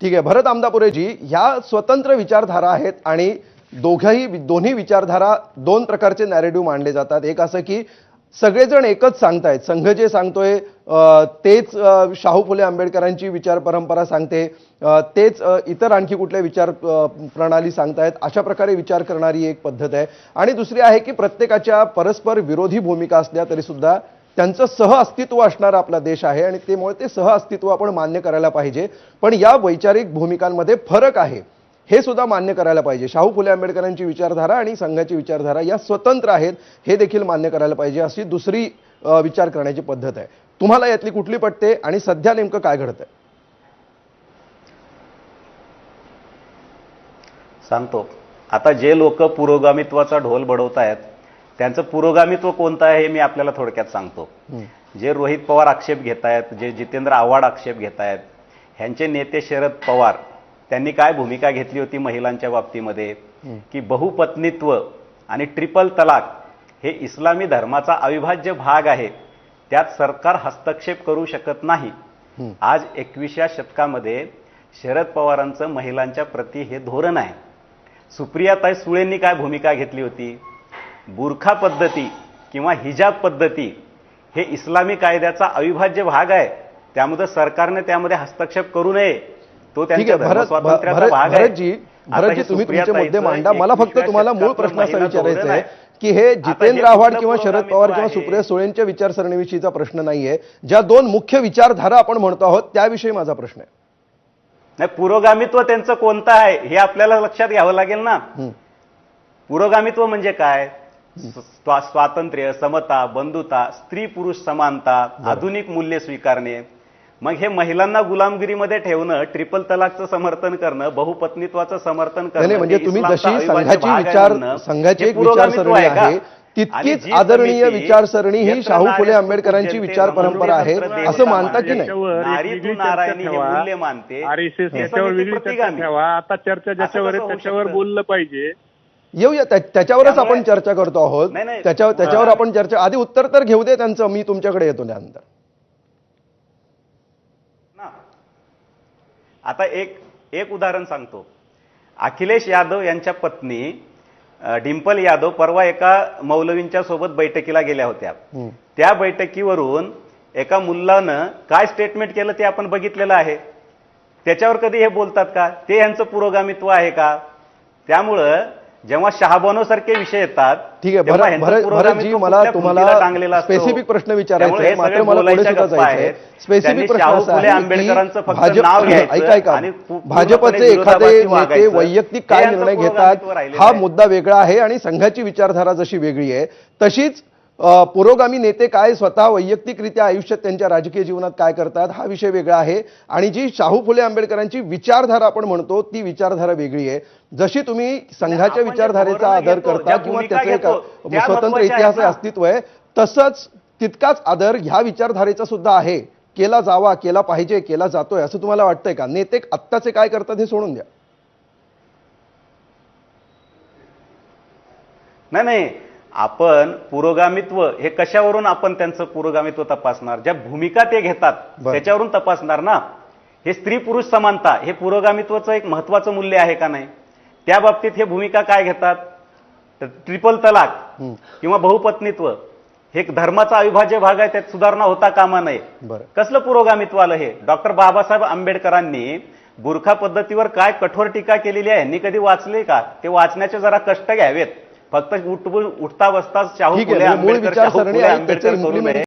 ठीक आहे, भरत आमदापुरेजी, ह्या स्वतंत्र विचारधारा आहेत आणि दोन्ही विचारधारा दोन प्रकारचे नॅरेटिव्ह मांडले जातात. एक असं की सगळेजण एकच सांगतायत, संघ जे सांगतोय तेच शाहू फुले आंबेडकरांची विचार परंपरा सांगते, तेच इतर आणखी कुठल्या विचार प्रणाली सांगतायत, अशा प्रकारे विचार करणारी एक पद्धत आहे. आणि दुसरी आहे की प्रत्येकाच्या परस्पर विरोधी भूमिका असल्या तरी सुद्धा त्यांचं सहअस्तित्व असणारा आपला देश आहे आणि त्यामुळे ते सहअस्तित्व आपण मान्य करायला पाहिजे. पण या वैचारिक भूमिकांमध्ये फरक आहे हे सुद्धा मान्य करायला पाहिजे. शाहू फुले आंबेडकरांची विचारधारा आणि संघाची विचारधारा या स्वतंत्र आहेत हे देखील मान्य करायला पाहिजे, अशी दुसरी विचार करण्याची पद्धत आहे. तुम्हाला यातली कुठली पटते आणि सध्या नेमकं काय घडतंय? सांगतो. आता जे लोक पुरोगामित्वाचा ढोल बडवतायत त्यांचं पुरोगामित्व कोणतं आहे हे मी आपल्याला थोडक्यात सांगतो. जे रोहित पवार आक्षेप घेतायत, जे जितेंद्र आव्हाड आक्षेप घेतायत, ह्यांचे नेते शरद पवार त्यांनी काय भूमिका घेतली होती महिलांच्या बाबतीमध्ये की बहुपत्नीत्व आणि ट्रिपल तलाक हे इस्लामी धर्माचा अविभाज्य भाग आहे, त्यात सरकार हस्तक्षेप करू शकत नाही. आज 21व्या शतकामध्ये शरद पवारांचं महिलांच्या प्रती हे धोरण आहे. सुप्रियाताई सुळेंनी काय भूमिका घेतली होती? बुरखा पद्धती किंवा हिजाब पद्धती हे इस्लामी कायद्याचा अविभाज्य भाग आहे, त्यामुळे सरकारने त्यामध्ये हस्तक्षेप करू नये, तो त्यांच्या धर्मस्वातंत्र्याचा भाग आहे. भरतजी, तुम्ही तुमचे मुद्दे मांडा. मला फक्त तुम्हाला मूळ प्रश्न असा विचारायचा आहे की हे जितेंद्र आव्हाड किंवा शरद पवार किंवा सुप्रिया सुळेंच्या विचारसरणीविषयीचा प्रश्न नाहीये, ज्या दोन मुख्य विचारधारा आपण म्हणतो आहोत त्याविषयी माझा प्रश्न आहे. नाही, पुरोगामित्व त्यांचं कोणतं आहे हे आपल्याला लक्षात घ्यावं लागेल ना. पुरोगामित्व म्हणजे काय? स्वातंत्र्य, समता, बंधुता, स्त्री पुरुष समानता, आधुनिक मूल्य स्वीकारणे. मग हे महिलांना गुलामगिरीमध्ये ठेवणं, ट्रिपल तलाकचं समर्थन करणं, बहुपत्नीत्वाचं समर्थन करणं, म्हणजे तुम्ही जशी संघाची एक विचारसरणी आहे तितकीच आदरणीय विचारसरणी ही शाहू फुले आंबेडकरांची विचार परंपरा आहे असं मानता की नाही? नारी तू नारायणी हे मूल्य मानते. आता चर्चा ज्याच्यावर त्याच्यावर बोललं पाहिजे. येऊया त्याच्यावरच आपण चर्चा करतो आहोत. त्याच्यावर आपण चर्चा, आधी उत्तर तर घेऊ दे त्यांचं, मी तुमच्याकडे येतो त्यानंतर. आता एक उदाहरण सांगतो. अखिलेश यादव यांच्या पत्नी डिंपल यादव परवा एका मौलवींच्या सोबत बैठकीला गेल्या होत्या. त्या बैठकीवरून एका मुलानं काय स्टेटमेंट केलं ते आपण बघितलेलं आहे. त्याच्यावर कधी हे बोलतात का? ते यांचं पुरोगामित्व आहे का? त्यामुळं जेव्हा शहाबानो सारखे विषय येतात, ठीक आहे भरतजी, मला तुम्हाला स्पेसिफिक प्रश्न विचारायचा आहे, मात्र मला पुढे सुद्धा जायचंय. स्पेसिफिक प्रश्न असा आहे की भाजपचे एखादे नेते वैयक्तिक काय निर्णय घेतात हा मुद्दा वेगळा आहे आणि संघाची विचारधारा जशी वेगळी आहे तशीच पुरोगामी नेते काय स्वतः वैयक्तिकरित्या आयुष्यात त्यांच्या राजकीय जीवनात काय करतात हा विषय वेगळा आहे. आणि जी शाहू फुले आंबेडकरांची विचारधारा आपण म्हणतो ती विचारधारा वेगळी आहे. जशी तुम्ही संघाच्या विचारधारेचा आदर करता किंवा त्याचं एक स्वतंत्र इतिहास अस्तित्व आहे, तसंच तितकाच आदर ह्या विचारधारेचा सुद्धा आहे. केला जावा, केला पाहिजे, केला जातोय असं तुम्हाला वाटतंय का? नेते आत्ताचे काय करतात हे सोडून द्या. नाही, आपण पुरोगामित्व हे कशावरून आपण त्यांचं पुरोगामित्व तपासणार? ज्या भूमिका ते घेतात त्याच्यावरून तपासणार ना. हे स्त्री पुरुष समानता हे पुरोगामित्वाचं एक महत्वाचं मूल्य आहे का नाही? त्या बाबतीत हे भूमिका काय घेतात? ट्रिपल तलाक किंवा बहुपत्नीत्व हे धर्माचा अविभाज्य भाग आहे, त्यात सुधारणा होता कामा नये. कसलं पुरोगामित्व आलं हे? डॉक्टर बाबासाहेब आंबेडकरांनी बुरखा पद्धतीवर काय कठोर टीका केलेली आहे यांनी कधी वाचले का? ते वाचण्याचे जरा कष्ट घ्यावेत. फक्त उठता बसता शाहू फुले आंबेडकर करू नये.